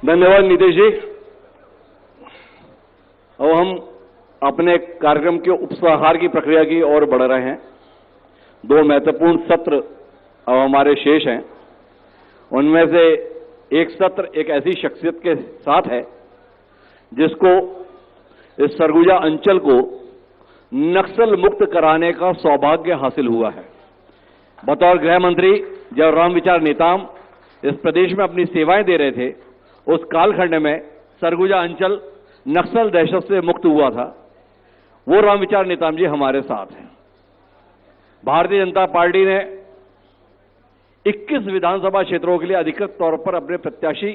धन्यवाद नीतीश जी। अब हम अपने कार्यक्रम के उपसंहार की प्रक्रिया की ओर बढ़ रहे हैं। दो महत्वपूर्ण सत्र अब हमारे शेष हैं। उनमें से एक सत्र एक ऐसी शख्सियत के साथ है जिसको इस सरगुजा अंचल को नक्सल मुक्त कराने का सौभाग्य हासिल हुआ है। बतौर गृह मंत्री जब रामविचार नेताम इस प्रदेश में अपनी सेवाएं दे रहे थे, उस कालखंड में सरगुजा अंचल नक्सल दहशत से मुक्त हुआ था। वो रामविचार नेताम जी हमारे साथ हैं। भारतीय जनता पार्टी ने 21 विधानसभा क्षेत्रों के लिए अधिकृत तौर पर अपने प्रत्याशी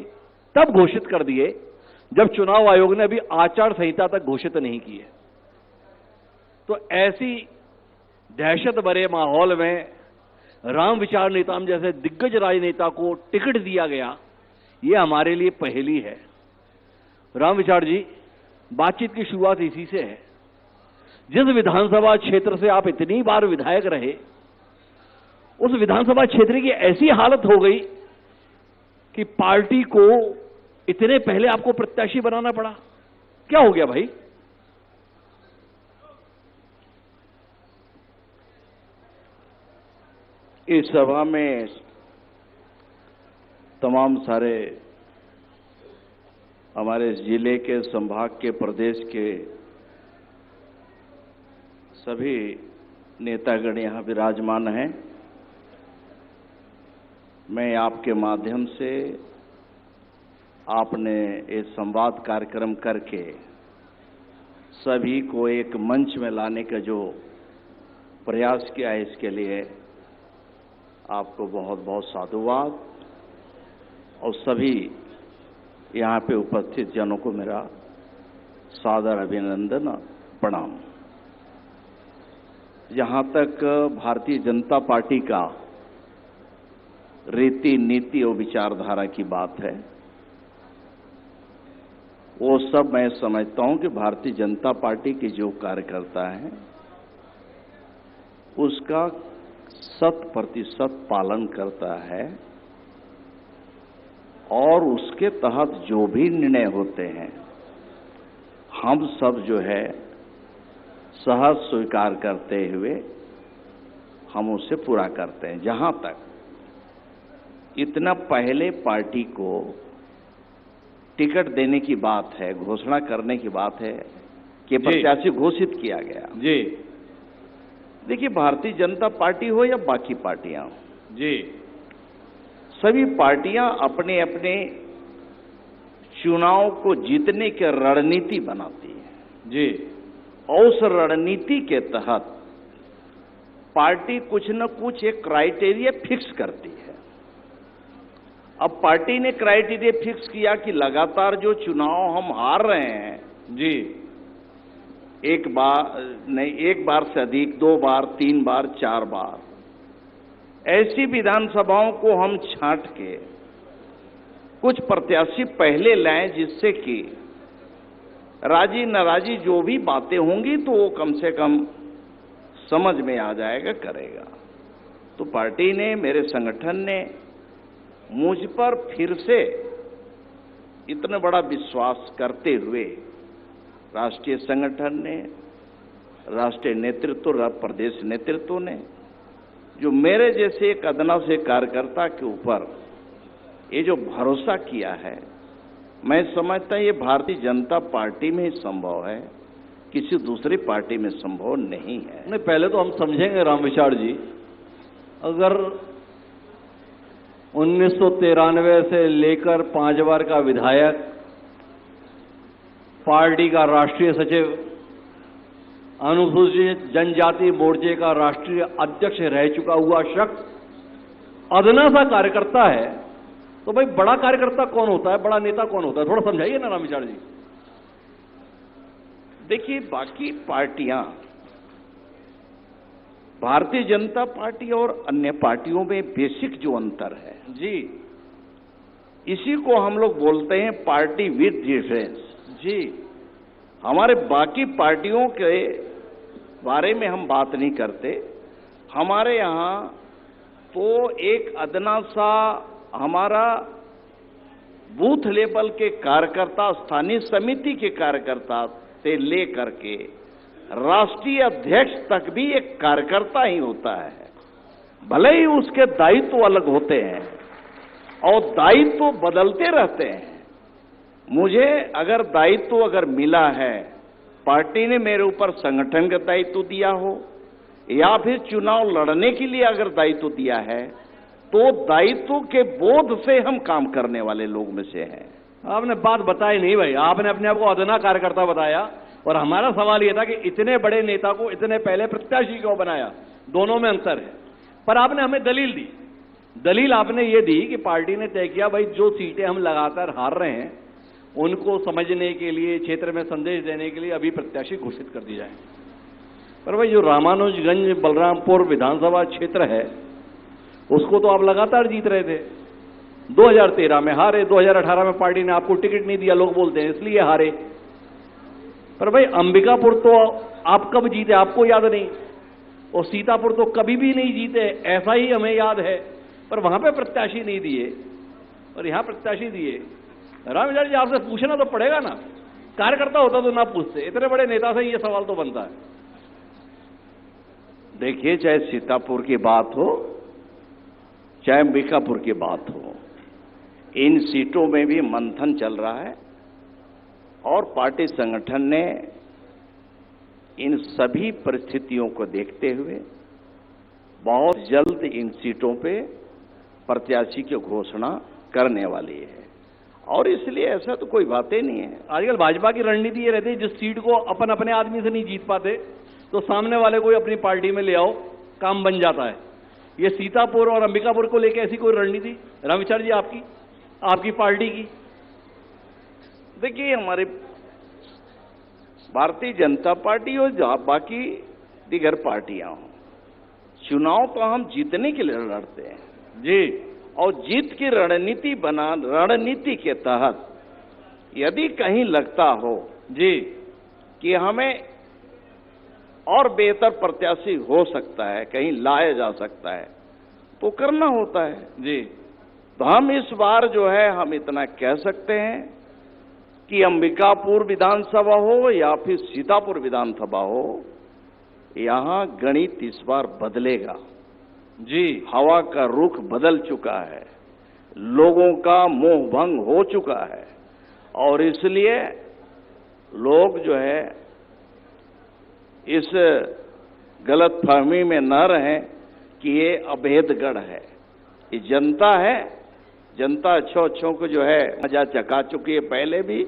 तब घोषित कर दिए जब चुनाव आयोग ने अभी आचार संहिता तक घोषित नहीं की है। तो ऐसी दहशत भरे माहौल में रामविचार नेताम जैसे दिग्गज राजनेता को टिकट दिया गया, ये हमारे लिए पहेली है। रामविचार जी, बातचीत की शुरुआत इसी से है। जिस विधानसभा क्षेत्र से आप इतनी बार विधायक रहे, उस विधानसभा क्षेत्र की ऐसी हालत हो गई कि पार्टी को इतने पहले आपको प्रत्याशी बनाना पड़ा। क्या हो गया भाई? इस सभा में तमाम सारे हमारे जिले के, संभाग के, प्रदेश के सभी नेतागण यहाँ विराजमान हैं। मैं आपके माध्यम से आपने ये संवाद कार्यक्रम करके सभी को एक मंच में लाने का जो प्रयास किया है, इसके लिए आपको बहुत बहुत साधुवाद और सभी यहाँ पे उपस्थित जनों को मेरा सादर अभिनंदन, प्रणाम। जहाँ तक भारतीय जनता पार्टी का रीति, नीति और विचारधारा की बात है, वो सब मैं समझता हूं कि भारतीय जनता पार्टी के जो कार्यकर्ता हैं उसका 100% पालन करता है और उसके तहत जो भी निर्णय होते हैं हम सब जो है सहज स्वीकार करते हुए हम उसे पूरा करते हैं। जहां तक इतना पहले पार्टी को टिकट देने की बात है, घोषणा करने की बात है कि प्रत्याशी घोषित किया गया जी। देखिए, भारतीय जनता पार्टी हो या बाकी पार्टियां जी, सभी पार्टियां अपने अपने चुनाव को जीतने की रणनीति बनाती है जी। और उस रणनीति के तहत पार्टी कुछ न कुछ एक क्राइटेरिया फिक्स करती है। अब पार्टी ने क्राइटेरिया फिक्स किया कि लगातार जो चुनाव हम हार रहे हैं जी, एक बार नहीं, एक बार से अधिक, 2 बार, 3 बार, 4 बार, ऐसी विधानसभाओं को हम छांट के कुछ प्रत्याशी पहले लाएं जिससे कि राजी नाराजी जो भी बातें होंगी तो वो कम से कम समझ में आ जाएगा, करेगा। तो पार्टी ने, मेरे संगठन ने मुझ पर फिर से इतना बड़ा विश्वास करते हुए राष्ट्रीय संगठन ने, राष्ट्रीय नेतृत्व, प्रदेश नेतृत्व ने, जो मेरे जैसे एक अदना से कार्यकर्ता के ऊपर ये जो भरोसा किया है, मैं समझता हूं ये भारतीय जनता पार्टी में ही संभव है, किसी दूसरी पार्टी में संभव नहीं है। नहीं, पहले तो हम समझेंगे रामविचार जी, अगर 1993 से लेकर 5 बार का विधायक, पार्टी का राष्ट्रीय सचिव, अनुसूचित जनजाति मोर्चे का राष्ट्रीय अध्यक्ष रह चुका हुआ शख्स अदना सा कार्यकर्ता है, तो भाई बड़ा कार्यकर्ता कौन होता है, बड़ा नेता कौन होता है? थोड़ा समझाइए ना रामविचार जी। देखिए, बाकी पार्टियां, भारतीय जनता पार्टी और अन्य पार्टियों में बेसिक जो अंतर है जी, इसी को हम लोग बोलते हैं पार्टी विद डिफरेंस जी। हमारे बाकी पार्टियों के बारे में हम बात नहीं करते। हमारे यहाँ तो एक अदना सा हमारा बूथ लेवल के कार्यकर्ता, स्थानीय समिति के कार्यकर्ता से लेकर के राष्ट्रीय अध्यक्ष तक भी एक कार्यकर्ता ही होता है। भले ही उसके दायित्व अलग होते हैं और दायित्व बदलते रहते हैं। मुझे अगर दायित्व अगर मिला है, पार्टी ने मेरे ऊपर संगठन का दायित्व दिया हो या फिर चुनाव लड़ने के लिए अगर दायित्व दिया है, तो दायित्व के बोध से हम काम करने वाले लोग में से हैं। आपने बात बताई नहीं भाई, आपने अपने आप को अदना कार्यकर्ता बताया और हमारा सवाल यह था कि इतने बड़े नेता को इतने पहले प्रत्याशी क्यों बनाया, दोनों में अंतर है। पर आपने हमें दलील दी। दलील आपने ये दी कि पार्टी ने तय किया भाई जो सीटें हम लगातार हार रहे हैं उनको समझने के लिए, क्षेत्र में संदेश देने के लिए अभी प्रत्याशी घोषित कर दी जाए। पर भाई जो रामानुजगंज बलरामपुर विधानसभा क्षेत्र है उसको तो आप लगातार जीत रहे थे। 2013 में हारे, 2018 में पार्टी ने आपको टिकट नहीं दिया, लोग बोलते हैं इसलिए हारे। पर भाई अंबिकापुर तो आप कब जीते आपको याद नहीं, और सीतापुर तो कभी भी नहीं जीते ऐसा ही हमें याद है। पर वहां पे प्रत्याशी नहीं दिए और यहां प्रत्याशी दिए। रामविचार जी आपसे पूछना तो पड़ेगा ना, कार्यकर्ता होता तो ना पूछते, इतने बड़े नेता से ये सवाल तो बनता है। देखिए, चाहे सीतापुर की बात हो चाहे अंबिकापुर की बात हो, इन सीटों में भी मंथन चल रहा है और पार्टी संगठन ने इन सभी परिस्थितियों को देखते हुए बहुत जल्द इन सीटों पे प्रत्याशी की घोषणा करने वाली है। और इसलिए ऐसा तो कोई बातें नहीं है। आजकल भाजपा की रणनीति ये रहती है जिस सीट को अपन अपने आदमी से नहीं जीत पाते तो सामने वाले को अपनी पार्टी में ले आओ, काम बन जाता है। ये सीतापुर और अंबिकापुर को लेकर ऐसी कोई रणनीति रामविचार जी आपकी पार्टी की? देखिए, हमारे भारतीय जनता पार्टी और बाकी दीगर पार्टियां हों, चुनाव तो हम जीतने के लिए लड़ते हैं जी, और जीत की रणनीति के तहत यदि कहीं लगता हो जी कि हमें और बेहतर प्रत्याशी हो सकता है, कहीं लाया जा सकता है, तो करना होता है जी। तो हम इस बार जो है हम इतना कह सकते हैं कि अंबिकापुर विधानसभा हो या फिर सीतापुर विधानसभा हो, यहां गणित इस बार बदलेगा जी। हवा का रुख बदल चुका है, लोगों का मोह भंग हो चुका है और इसलिए लोग जो है इस गलत फहमी में न रहें कि ये अभेदगढ़ है। ये जनता है, जनता अच्छों को जो है मजा चखा चुकी है पहले भी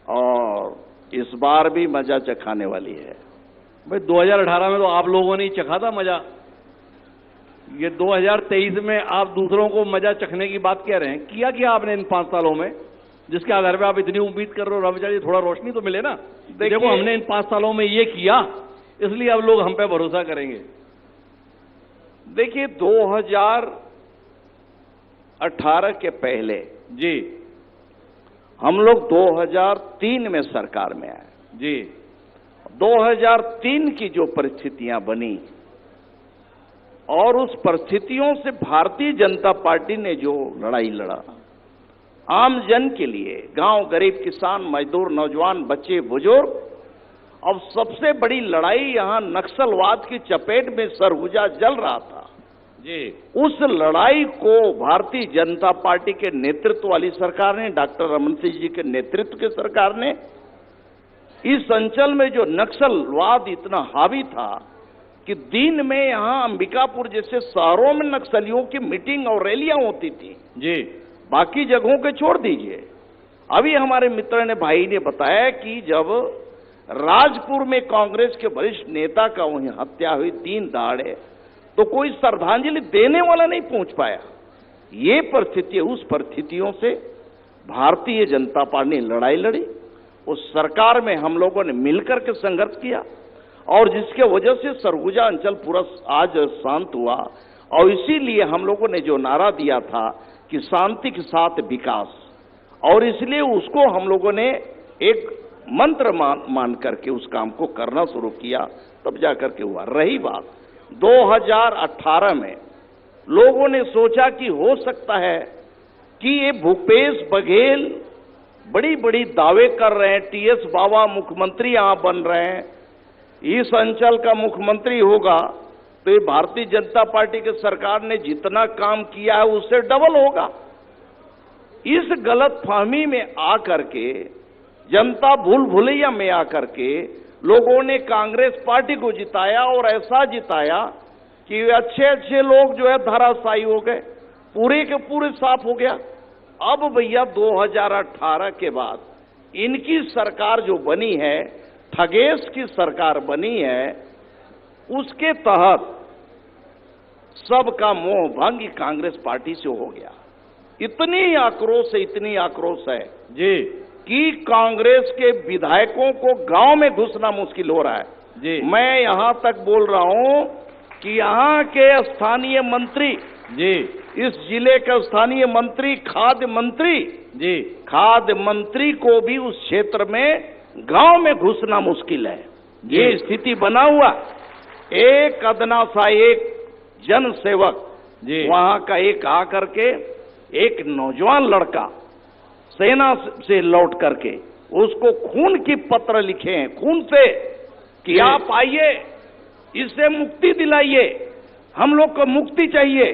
और इस बार भी मजा चखाने वाली है। भाई 2018 में तो आप लोगों ने चखा था मजा, ये 2023 में आप दूसरों को मजा चखने की बात कह रहे हैं। किया क्या आपने इन 5 सालों में जिसके आधार पे आप इतनी उम्मीद कर रहे हो? रामविचार जी थोड़ा रोशनी तो मिले ना। देखो हमने इन 5 सालों में ये किया इसलिए अब लोग हम पे भरोसा करेंगे। देखिए 2018 के पहले जी हम लोग 2003 में सरकार में आए जी। 2003 की जो परिस्थितियां बनी और उस परिस्थितियों से भारतीय जनता पार्टी ने जो लड़ाई लड़ा आम जन के लिए, गांव, गरीब, किसान, मजदूर, नौजवान, बच्चे, बुजुर्ग, अब सबसे बड़ी लड़ाई यहां नक्सलवाद की चपेट में सरगुजा जल रहा था जी। उस लड़ाई को भारतीय जनता पार्टी के नेतृत्व वाली सरकार ने, डॉक्टर रमन सिंह जी के नेतृत्व की सरकार ने, इस अंचल में जो नक्सलवाद इतना हावी था कि दिन में यहां अंबिकापुर जैसे शहरों में नक्सलियों की मीटिंग और रैलियां होती थी जी। बाकी जगहों के छोड़ दीजिए। अभी हमारे मित्र ने, भाई ने बताया कि जब राजपुर में कांग्रेस के वरिष्ठ नेता का वहीं हत्या हुई 3 दहाड़े, तो कोई श्रद्धांजलि देने वाला नहीं पहुंच पाया। ये परिस्थिति, उस परिस्थितियों से भारतीय जनता पार्टी ने लड़ाई लड़ी, उस सरकार में हम लोगों ने मिलकर के संघर्ष किया और जिसके वजह से सरगुजा अंचल पूरा आज शांत हुआ। और इसीलिए हम लोगों ने जो नारा दिया था कि शांति के साथ विकास, और इसलिए उसको हम लोगों ने एक मंत्र मान करके उस काम को करना शुरू किया, तब जाकर के हुआ। रही बात 2018 में लोगों ने सोचा कि हो सकता है कि ये भूपेश बघेल बड़ी बड़ी दावे कर रहे हैं, टीएस बाबा मुख्यमंत्री यहां बन रहे हैं, इस अंचल का मुख्यमंत्री होगा तो ये भारतीय जनता पार्टी के सरकार ने जितना काम किया है उससे डबल होगा। इस गलत फहमी में आकर के, जनता भूल भुलैया में आकर के लोगों ने कांग्रेस पार्टी को जिताया और ऐसा जिताया कि अच्छे अच्छे लोग जो है धराशायी हो गए, पूरे के पूरे साफ हो गया। अब भैया 2018 के बाद इनकी सरकार जो बनी है, ठगेश की सरकार बनी है, उसके तहत सबका मोह भंग कांग्रेस पार्टी से हो गया। इतनी आक्रोश है जी कि कांग्रेस के विधायकों को गांव में घुसना मुश्किल हो रहा है जी। मैं यहां तक बोल रहा हूं कि यहां के स्थानीय मंत्री जी, इस जिले का स्थानीय मंत्री, खाद्य मंत्री जी, खाद्य मंत्री को भी उस क्षेत्र में गांव में घुसना मुश्किल है। ये स्थिति बना हुआ। एक अदना सा एक जन सेवक जी, वहां का एक आकर के एक नौजवान लड़का सेना से लौट करके उसको खून की पत्र लिखे हैं, खून से, कि आप आइए, इससे मुक्ति दिलाइए, हम लोग को मुक्ति चाहिए।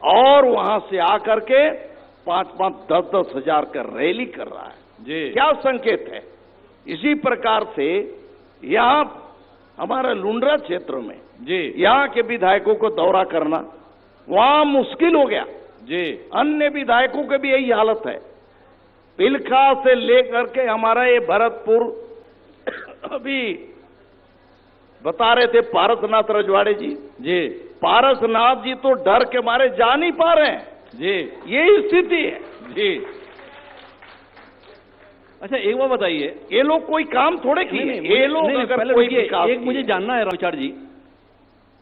और वहां से आकर के 5-5, 10-10 हजार का रैली कर रहा है जी। क्या संकेत है? इसी प्रकार से यहां हमारा लुंड्रा क्षेत्र में जी, यहां के विधायकों को दौरा करना वहां मुश्किल हो गया जी। अन्य विधायकों की भी यही हालत है। पिलखा से लेकर के हमारा ये भरतपुर, अभी बता रहे थे पारसनाथ रजवाड़े जी, जी, पारसनाथ जी तो डर के मारे जा नहीं पा रहे हैं। जी, यही स्थिति है जी। अच्छा एक बात बताइए, ये लोग कोई काम थोड़े किए, ये लोग अगर पहले कोई रुकिए, विकास एक मुझे जानना है रामचार जी,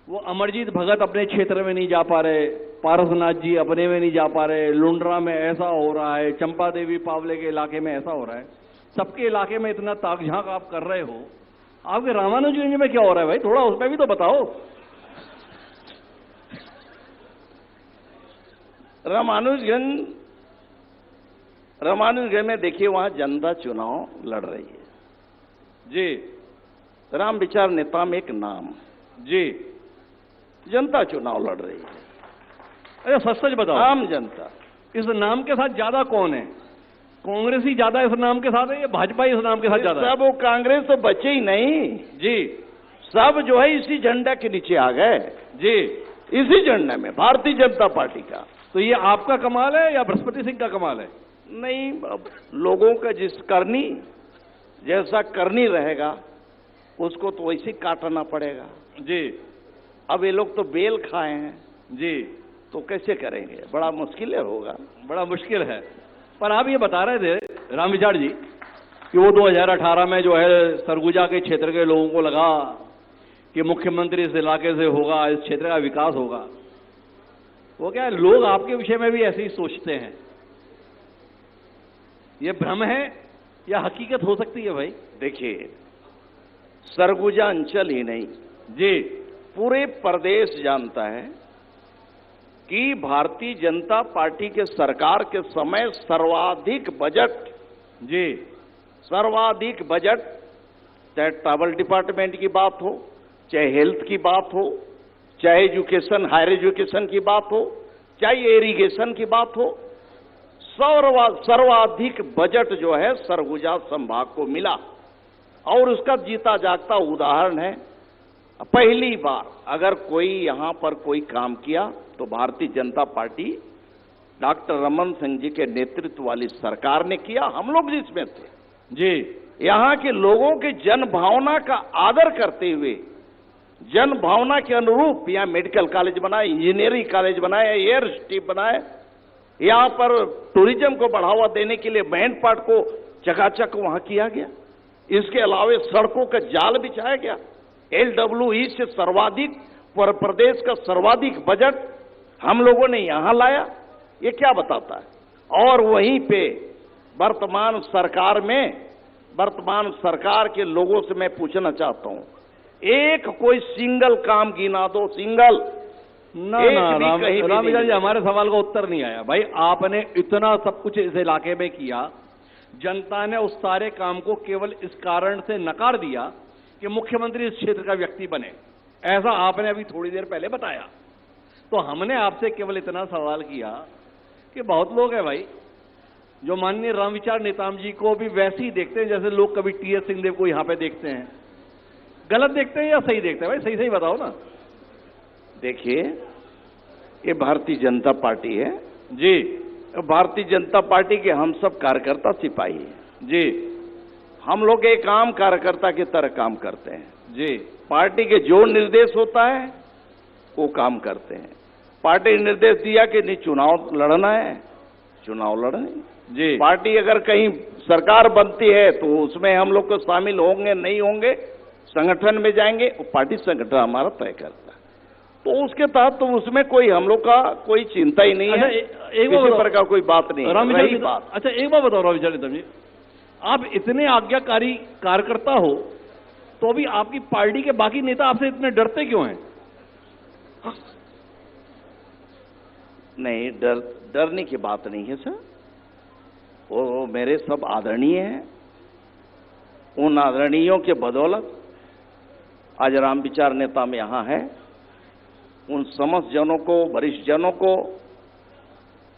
वो अमरजीत भगत अपने क्षेत्र में नहीं जा पा रहे, पारसनाथ जी अपने में नहीं जा पा रहे, लुंड्रा में ऐसा हो रहा है, चंपा देवी पावले के इलाके में ऐसा हो रहा है, सबके इलाके में इतना ताकझांक आप कर रहे हो, आपके रामानुजगंज में क्या हो रहा है भाई? थोड़ा उसमें भी तो बताओ। रामानुजगंज में देखिए वहां जनता चुनाव लड़ रही है जी। राम विचार नेता में एक नाम जी, जनता चुनाव लड़ रही है। अरे सच सच बताओ, आम जनता। इस नाम के साथ ज्यादा कौन है? कांग्रेसी ज्यादा इस नाम के साथ है या भाजपा इस नाम के साथ ज्यादा है? सब वो कांग्रेस तो बचे ही नहीं जी, सब जो है इसी झंडा के नीचे आ गए जी, इसी झंडे में, भारतीय जनता पार्टी का। तो ये आपका कमाल है या बृहस्पति सिंह का कमाल है? नहीं, अब लोगों का जिस करनी, जैसा करनी रहेगा उसको तो वैसे काटना पड़ेगा जी। अब ये लोग तो बेल खाए हैं जी, तो कैसे करेंगे? बड़ा मुश्किल होगा, बड़ा मुश्किल है। पर आप ये बता रहे थे राम विचार जी कि वो 2018 में जो है सरगुजा के क्षेत्र के लोगों को लगा कि मुख्यमंत्री इस इलाके से होगा, इस क्षेत्र का विकास होगा। वो क्या है, लोग आपके विषय में भी ऐसे ही सोचते हैं। ये भ्रम है या हकीकत हो सकती है भाई? देखिए, सरगुजा अंचल ही नहीं जी, पूरे प्रदेश जानता है कि भारतीय जनता पार्टी के सरकार के समय सर्वाधिक बजट चाहे ट्रैवल डिपार्टमेंट की बात हो, चाहे हेल्थ की बात हो, चाहे एजुकेशन, हायर एजुकेशन की बात हो, चाहे इरिगेशन की बात हो, सर्वाधिक बजट जो है सरगुजा संभाग को मिला। और उसका जीता जागता उदाहरण है, पहली बार अगर कोई यहां पर कोई काम किया तो भारतीय जनता पार्टी डॉक्टर रमन सिंह जी के नेतृत्व वाली सरकार ने किया, हम लोग जिसमें थे जी। यहां के लोगों के जन भावना का आदर करते हुए, जन भावना के अनुरूप यहां मेडिकल कॉलेज बनाए, इंजीनियरिंग कॉलेज बनाए, एयर स्ट्रिप बनाए, यहां पर टूरिज्म को बढ़ावा देने के लिए बैंड पार्ट को चकाचक वहां किया गया। इसके अलावा सड़कों का जाल बिछाया गया। LWE से सर्वाधिक प्रदेश का सर्वाधिक बजट हम लोगों ने यहां लाया। ये क्या बताता है? और वहीं पे वर्तमान सरकार के लोगों से मैं पूछना चाहता हूं, एक कोई सिंगल काम गिना दो, सिंगल ना एक ना भी कहीं भी राम नहीं विचार जी, मिला। हमारे सवाल का उत्तर नहीं आया भाई। आपने इतना सब कुछ इस इलाके में किया, जनता ने उस सारे काम को केवल इस कारण से नकार दिया कि मुख्यमंत्री इस क्षेत्र का व्यक्ति बने, ऐसा आपने अभी थोड़ी देर पहले बताया। तो हमने आपसे केवल इतना सवाल किया कि बहुत लोग हैं भाई जो माननीय रामविचार नेताम जी को भी वैसे ही देखते हैं जैसे लोग कभी टी.एस. सिंहदेव को यहां पे देखते हैं। गलत देखते हैं या सही देखते हैं भाई? सही सही बताओ ना। देखिए, ये भारतीय जनता पार्टी है जी भारतीय जनता पार्टी के हम सब कार्यकर्ता सिपाही हैं जी हम लोग एक आम कार्यकर्ता की तरह काम करते हैं। जी पार्टी के जो निर्देश होता है वो काम करते हैं। पार्टी ने निर्देश दिया कि नहीं चुनाव लड़ना है, चुनाव लड़ने। जी पार्टी अगर कहीं सरकार बनती है तो उसमें हम लोग को शामिल होंगे नहीं होंगे, संगठन में जाएंगे, वो पार्टी संगठन हमारा तय करता है। तो उसके तहत तो उसमें कोई हम लोग का कोई चिंता ही नहीं अच्छा, है। एक किसी प्रकार कोई बात नहीं है। रही बात, अच्छा एक बात बताओ रामविचार नेताम जी, आप इतने आज्ञाकारी कार्यकर्ता हो तो भी आपकी पार्टी के बाकी नेता आपसे इतने डरते क्यों हैं? नहीं डरने की बात नहीं है सर। वो मेरे सब आदरणीय हैं। उन आदरणीयों के बदौलत आज रामविचार नेता में यहाँ है। उन समस्त जनों को, वरिष्ठ जनों को,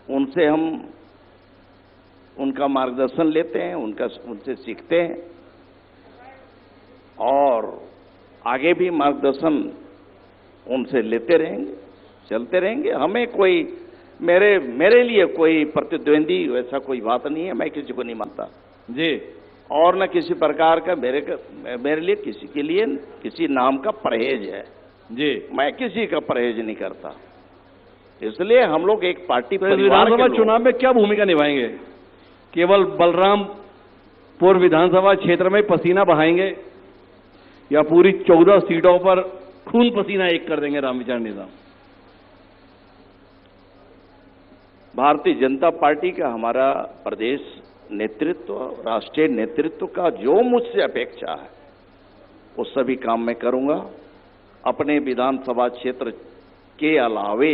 उनसे हम उनका मार्गदर्शन लेते हैं, उनसे सीखते हैं और आगे भी मार्गदर्शन उनसे लेते रहेंगे, चलते रहेंगे। हमें कोई मेरे लिए कोई प्रतिद्वंदी वैसा कोई बात नहीं है। मैं किसी को नहीं मानता जी, और न किसी प्रकार का मेरे लिए किसी के लिए किसी नाम का परहेज है जी। मैं किसी का परहेज नहीं करता। इसलिए हम लोग एक पार्टी तो परिवार के विधानसभा लोग। चुनाव में क्या भूमिका निभाएंगे? केवल बलरामपुर विधानसभा क्षेत्र में पसीना बहाएंगे या पूरी 14 सीटों पर खून पसीना एक कर देंगे रामविचार नेताम? भारतीय जनता पार्टी का हमारा प्रदेश नेतृत्व, राष्ट्रीय नेतृत्व का जो मुझसे अपेक्षा है वो सभी काम मैं करूंगा। अपने विधानसभा क्षेत्र के अलावे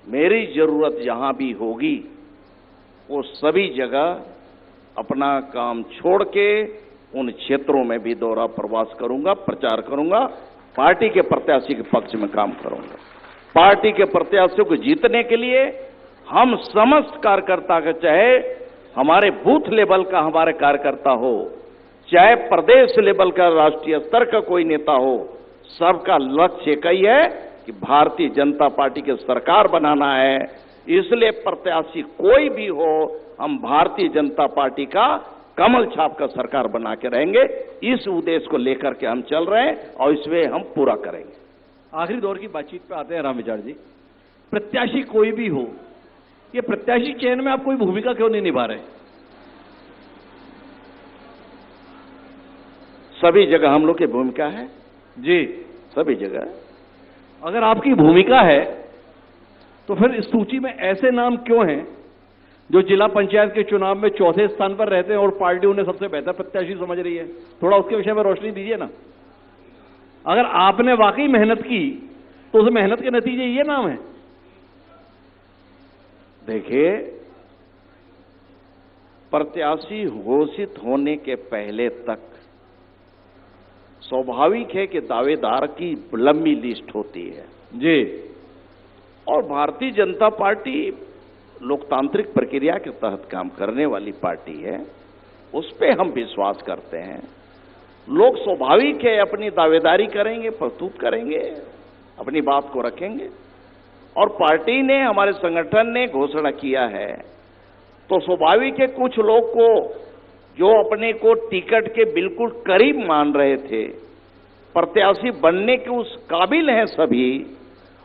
मेरी जरूरत जहां भी होगी वो सभी जगह अपना काम छोड़ के उन क्षेत्रों में भी दौरा प्रवास करूंगा, प्रचार करूंगा, पार्टी के प्रत्याशी के पक्ष में काम करूंगा। पार्टी के प्रत्याशियों को जीतने के लिए हम समस्त कार्यकर्ता का, चाहे हमारे बूथ लेवल का हमारे कार्यकर्ता हो, चाहे प्रदेश लेवल का राष्ट्रीय स्तर का कोई नेता हो, सबका लक्ष्य एक ही है कि भारतीय जनता पार्टी की सरकार बनाना है। इसलिए प्रत्याशी कोई भी हो, हम भारतीय जनता पार्टी का कमल छाप का सरकार बना के रहेंगे। इस उद्देश्य को लेकर के हम चल रहे हैं और इसमें हम पूरा करेंगे। आखिरी दौर की बातचीत पे आते हैं रामविचार जी। प्रत्याशी कोई भी हो, ये प्रत्याशी चयन में आप कोई भूमिका क्यों नहीं निभा रहे? सभी जगह हम लोग की भूमिका है जी, सभी जगह। अगर आपकी भूमिका है तो फिर इस सूची में ऐसे नाम क्यों हैं जो जिला पंचायत के चुनाव में चौथे स्थान पर रहते हैं और पार्टी उन्हें सबसे बेहतर प्रत्याशी समझ रही है? थोड़ा उसके विषय में रोशनी दीजिए ना। अगर आपने वाकई मेहनत की तो उस मेहनत के नतीजे ये नाम है। देखिए, प्रत्याशी घोषित होने के पहले तक स्वाभाविक है कि दावेदार की लंबी लिस्ट होती है जी, और भारतीय जनता पार्टी लोकतांत्रिक प्रक्रिया के तहत काम करने वाली पार्टी है। उस पे हम विश्वास करते हैं। लोग स्वाभाविक है अपनी दावेदारी करेंगे, प्रस्तुत करेंगे, अपनी बात को रखेंगे। और पार्टी ने, हमारे संगठन ने घोषणा किया है तो स्वाभाविक है कुछ लोग को जो अपने को टिकट के बिल्कुल करीब मान रहे थे, प्रत्याशी बनने के उस काबिल हैं सभी,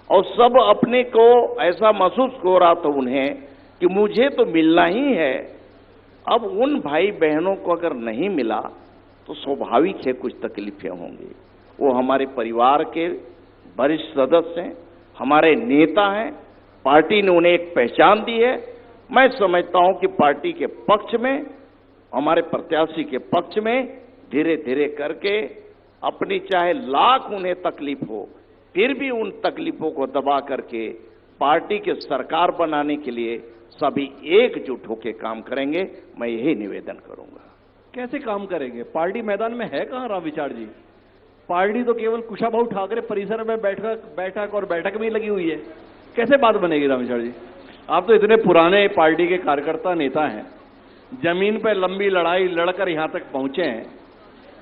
और सब अपने को ऐसा महसूस हो रहा था उन्हें कि मुझे तो मिलना ही है। अब उन भाई बहनों को अगर नहीं मिला तो स्वाभाविक है कुछ तकलीफें होंगी। वो हमारे परिवार के वरिष्ठ सदस्य हैं, हमारे नेता हैं, पार्टी ने उन्हें एक पहचान दी है। मैं समझता हूं कि पार्टी के पक्ष में, हमारे प्रत्याशी के पक्ष में धीरे धीरे करके अपनी चाहे लाख उन्हें तकलीफ हो, फिर भी उन तकलीफों को दबा करके पार्टी के सरकार बनाने के लिए सभी एकजुट होकर काम करेंगे। मैं यही निवेदन करूंगा। कैसे काम करेंगे? पार्टी मैदान में है कहां राम विचार जी? पार्टी तो केवल कुशाभाऊ ठाकरे परिसर में बैठक भी लगी हुई है। कैसे बात बनेगी राम विचार जी? आप तो इतने पुराने पार्टी के कार्यकर्ता नेता हैं, जमीन पर लंबी लड़ाई लड़कर यहां तक पहुंचे हैं।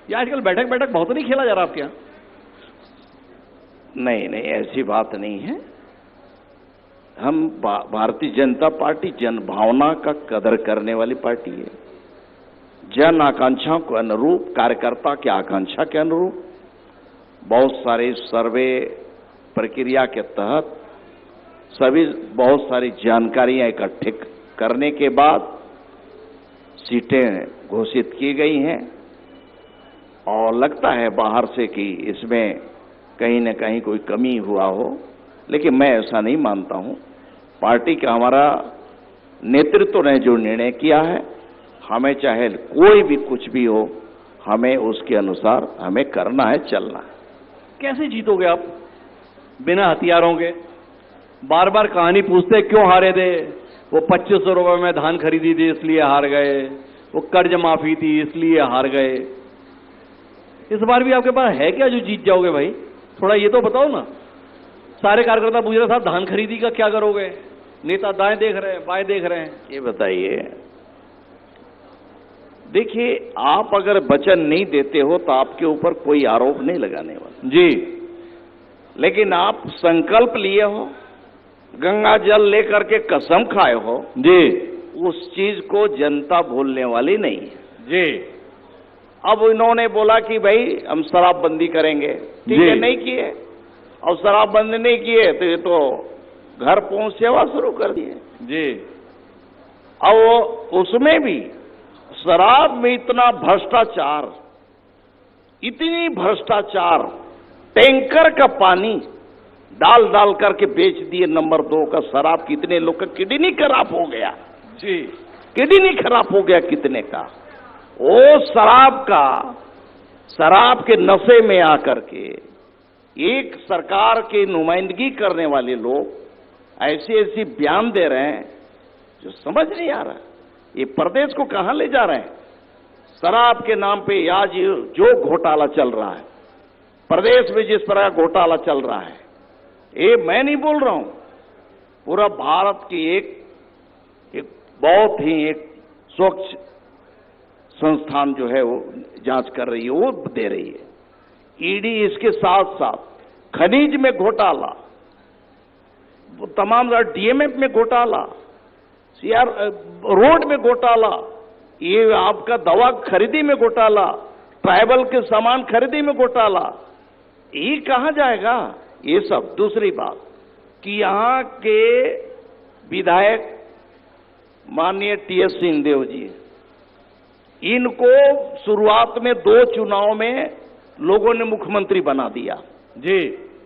ये आजकल बैठक बहुत नहीं खेला जा रहा आपके यहां? नहीं, ऐसी बात नहीं है। हम भारतीय जनता पार्टी जनभावना का कदर करने वाली पार्टी है। जन आकांक्षाओं के अनुरूप, कार्यकर्ता की आकांक्षा के अनुरूप बहुत सारे सर्वे प्रक्रिया के तहत सभी बहुत सारी जानकारियां इकट्ठे करने के बाद सीटें घोषित की गई हैं। और लगता है बाहर से कि इसमें कहीं न कहीं कोई कमी हुआ हो, लेकिन मैं ऐसा नहीं मानता हूं। पार्टी का हमारा नेतृत्व ने जो निर्णय किया है, हमें चाहे कोई भी कुछ भी हो, हमें उसके अनुसार हमें करना है, चलना है। कैसे जीतोगे आप बिना हथियारों के? बार बार कहानी पूछते क्यों हारे थे? वो 2500 रुपए में धान खरीदी थी इसलिए हार गए, वो कर्ज माफी थी इसलिए हार गए। इस बार भी आपके पास है क्या जो जीत जाओगे भाई? थोड़ा ये तो बताओ ना। सारे कार्यकर्ता पूछ रहे साहब धान खरीदी का क्या करोगे? नेता दाएं देख रहे हैं, बाएं देख रहे हैं। ये बताइए, देखिए, आप अगर वचन नहीं देते हो तो आपके ऊपर कोई आरोप नहीं लगाने वाला जी, लेकिन आप संकल्प लिए हो, गंगा जल लेकर के कसम खाए हो जी, उस चीज को जनता भूलने वाली नहीं है जी। अब इन्होंने बोला कि भाई हम शराबबंदी करेंगे, ठीक है, नहीं किए। और शराबबंदी नहीं किए तो ये तो घर पहुंच सेवा शुरू कर दिए जी। अब उसमें भी शराब में इतना भ्रष्टाचार, इतनी भ्रष्टाचार, टैंकर का पानी डाल करके बेच दिए। नंबर 2 का शराब, कितने लोग का किडनी खराब हो गया जी, किडनी खराब हो गया कितने का। वो शराब के नशे में आकर के एक सरकार की नुमाइंदगी करने वाले लोग ऐसी बयान दे रहे हैं जो समझ नहीं आ रहा। ये प्रदेश को कहां ले जा रहे हैं? शराब के नाम पे आज जो घोटाला चल रहा है, प्रदेश में जिस तरह घोटाला चल रहा है, ये मैं नहीं बोल रहा हूं, पूरा भारत की एक बहुत ही एक स्वच्छ संस्थान जो है वो जांच कर रही है, वो दे रही है। ईडी इसके साथ साथ खनिज में घोटाला, तमाम डीएमएफ में घोटाला, सीआर रोड में घोटाला, ये आपका दवा खरीदी में घोटाला, ट्राइबल के सामान खरीदी में घोटाला, ये कहां जाएगा? ये सब। दूसरी बात कि यहां के विधायक माननीय टीएस सिंहदेव जी, इनको शुरुआत में 2 चुनाव में लोगों ने मुख्यमंत्री बना दिया जी।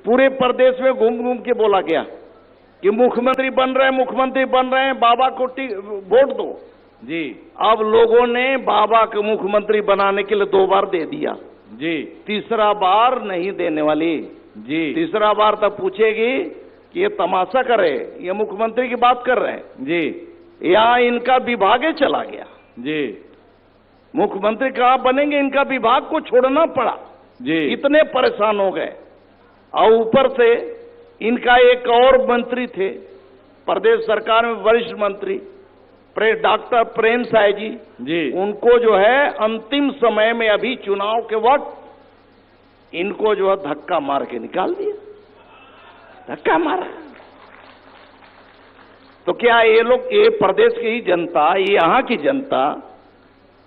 पूरे प्रदेश में घूम के बोला गया कि मुख्यमंत्री बन रहे हैं, बाबा को वोट दो जी। अब लोगों ने बाबा को मुख्यमंत्री बनाने के लिए 2 बार दे दिया जी, तीसरा बार नहीं देने वाली जी। तीसरा बार तब पूछेगी कि ये तमाशा करे, ये मुख्यमंत्री की बात कर रहे हैं जी। यहाँ इनका विभाग ही चला गया जी, मुख्यमंत्री कहां बनेंगे, इनका विभाग को छोड़ना पड़ा जी। इतने परेशान हो गए। और ऊपर से इनका एक और मंत्री थे प्रदेश सरकार में, वरिष्ठ मंत्री डॉक्टर प्रेम साय जी जी, उनको जो है अंतिम समय में अभी चुनाव के वक्त इनको जो है धक्का मार के निकाल दिया, धक्का मारा। तो क्या ये लोग, ये प्रदेश की ही जनता, ये यहां की जनता,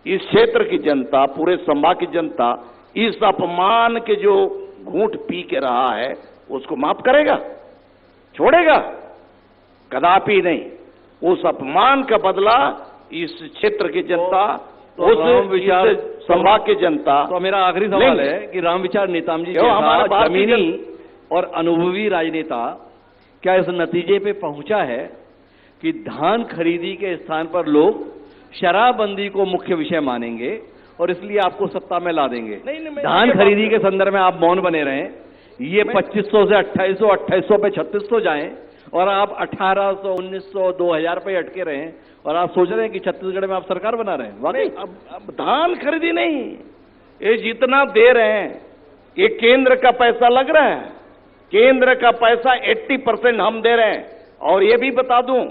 इस क्षेत्र की जनता, पूरे संभाग की जनता इस अपमान के जो घूंट पी के रहा है उसको माफ करेगा, छोड़ेगा? कदापि नहीं। उस अपमान का बदला इस क्षेत्र की जनता, उस विचार संभाग की जनता। तो मेरा आखिरी सवाल है कि राम विचार नेताम जी जैसा जमीनी और अनुभवी राजनेता क्या इस नतीजे पे पहुंचा है कि धान खरीदी के स्थान पर लोग शराबबंदी को मुख्य विषय मानेंगे और इसलिए आपको सत्ता में ला देंगे? नहीं, धान खरीदी के संदर्भ में आप मौन बने रहें, ये 2500 से 2800, 2800 पे 3600 जाएं और आप 1800, 1900, 2000 पे अटके रहें और आप सोच रहे हैं कि छत्तीसगढ़ में आप सरकार बना रहे हैं। वाकई अब धान खरीदी नहीं, ये जितना दे रहे हैं ये केंद्र का पैसा लग रहा है। केंद्र का पैसा 80% हम दे रहे हैं। और ये भी बता दूं,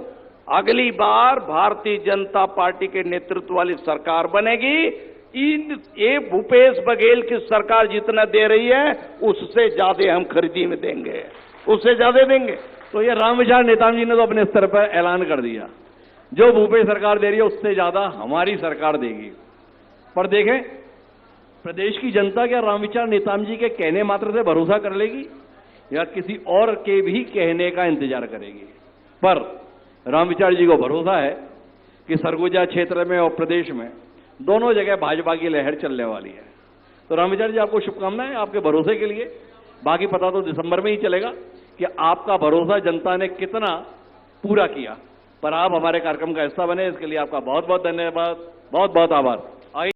अगली बार भारतीय जनता पार्टी के नेतृत्व वाली सरकार बनेगी, ये भूपेश बघेल की सरकार जितना दे रही है उससे ज्यादा हम खरीदी में देंगे, उससे ज्यादा देंगे। तो ये रामविचार नेताम जी ने तो अपने स्तर पर ऐलान कर दिया, जो भूपेश सरकार दे रही है उससे ज्यादा हमारी सरकार देगी। पर देखें, प्रदेश की जनता क्या रामविचार नेताम जी के कहने मात्र से भरोसा कर लेगी या किसी और के भी कहने का इंतजार करेगी? पर रामविचार जी को भरोसा है कि सरगुजा क्षेत्र में और प्रदेश में दोनों जगह भाजपा की लहर चलने वाली है। तो रामविचार जी, आपको शुभकामनाएं आपके भरोसे के लिए। बाकी पता तो दिसंबर में ही चलेगा कि आपका भरोसा जनता ने कितना पूरा किया। पर आप हमारे कार्यक्रम का हिस्सा बने, इसके लिए आपका बहुत बहुत धन्यवाद, बहुत बहुत आभार।